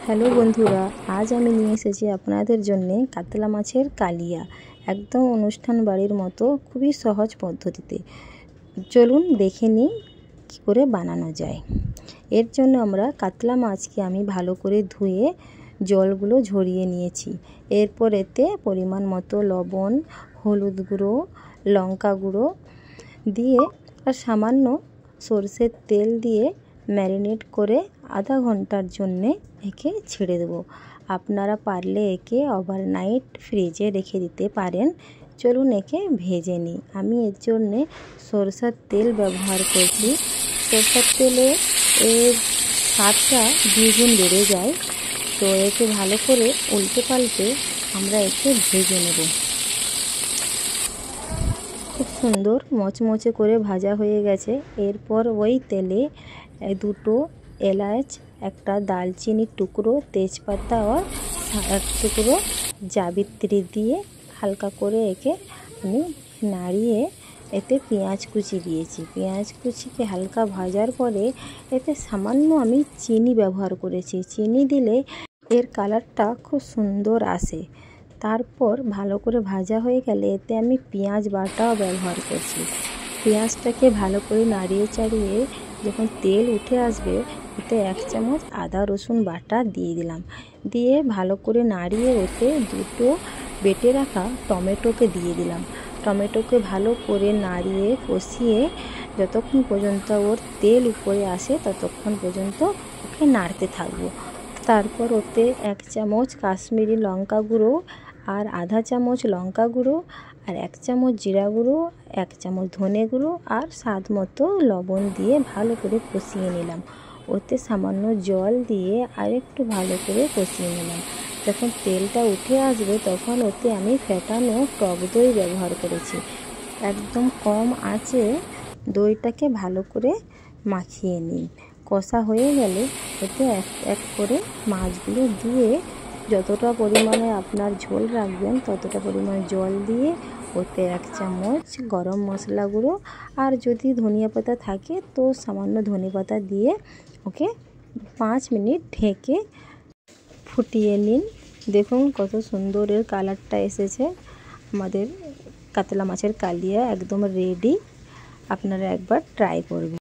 Hello বন্ধুরা, আজ আমি নিয়ে এসেছি আপনাদের জন্যে কাতলা মাছের কালিয়া। একদম অনুষ্ঠান বাড়ির মতো খুবই সহজ পদ্ধতিতে। চলুন দেখে নিই কী করে বানানো যায়। এর জন্য আমরা কাতলা মাছকে আমি ভালো করে ধুয়ে জলগুলো ঝরিয়ে নিয়েছি। এরপর এতে পরিমাণ মতো লবণ, হলুদ গুঁড়ো, লঙ্কা গুঁড়ো দিয়ে আর সামান্য সরষের তেল দিয়ে ম্যারিনেট করে আধা ঘন্টার জন্যে একে ছেড়ে দেবো। আপনারা পারলে একে ওভারনাইট ফ্রিজে রেখে দিতে পারেন। চলুন একে ভেজে নিই। আমি এর জন্যে সরষের তেল ব্যবহার করছি। সরষের তেলে এর স্বাদটা দ্বিগুণ বেড়ে যায়। তো একে ভালো করে উল্টে পাল্টে আমরা একে ভেজে নেব। খুব সুন্দর মচমচে করে ভাজা হয়ে গেছে। এরপর ওই তেলে দুটো এলাচ, একটা দালচিনির টুকরো, তেজপাতা আর এক টুকরো জাবিত্রী দিয়ে হালকা করে একে আমি নাড়িয়ে এতে পেঁয়াজ কুচি দিয়েছি। পেঁয়াজ কুচিকে হালকা ভাজার পরে এতে সামান্য আমি চিনি ব্যবহার করেছি। চিনি দিলে এর কালারটা খুব সুন্দর আসে। তারপর ভালো করে ভাজা হয়ে গেলে এতে আমি পেঁয়াজ বাটাও ব্যবহার করছি। পেঁয়াজটাকে ভালো করে নাড়িয়ে চাড়িয়ে যখন তেল উঠে আসবে এতে 1 চামচ আদা রসুন বাটা দিয়ে দিলাম। দিয়ে ভালো করে নাড়িয়ে ওতে দুটো বেটে রাখা টমেটোকে দিয়ে দিলাম। টমেটোকে ভালো করে নাড়িয়ে কষিয়ে যতক্ষণ পর্যন্ত ওর তেল উপরে আসে ততক্ষণ পর্যন্ত ওকে নাড়তে থাকবো। তারপর ওতে 1 চামচ কাশ্মীরি লঙ্কা গুঁড়ো আর আধা চামচ লঙ্কা গুঁড়ো আর 1 চামচ জিরা গুঁড়ো, 1 চামচ ধনে গুঁড়ো আর স্বাদ মতো লবণ দিয়ে ভালো করে কষিয়ে নিলাম। ওতে সামান্য জল দিয়ে আরেকটু ভালো করে কষিয়ে নিলাম। যখন তেলটা উঠে আসবে তখন ওতে আমি ফেটানো টক দই ব্যবহার করেছি। একদম কম আঁচে দইটাকে ভালো করে মাখিয়ে নিন। কষা হয়ে গেলে এতে এক এক করে মাছগুলো দিয়ে যতটা পরিমাণে আপনার ঝোল রাখবেন ততটা পরিমাণ জল দিয়ে ওতে 1 চামচ গরম মশলা গুঁড়ো আর যদি ধনিয়া পাতা থাকে তো সামান্য ধনিয়া পাতা দিয়ে ওকে 5 মিনিট ঢেকে ফুটিয়ে নিন। দেখুন কত সুন্দর এর কালারটা এসেছে। আমাদের কাতলা মাছের কালিয়া একদম রেডি। আপনারা একবার ট্রাই করবেন।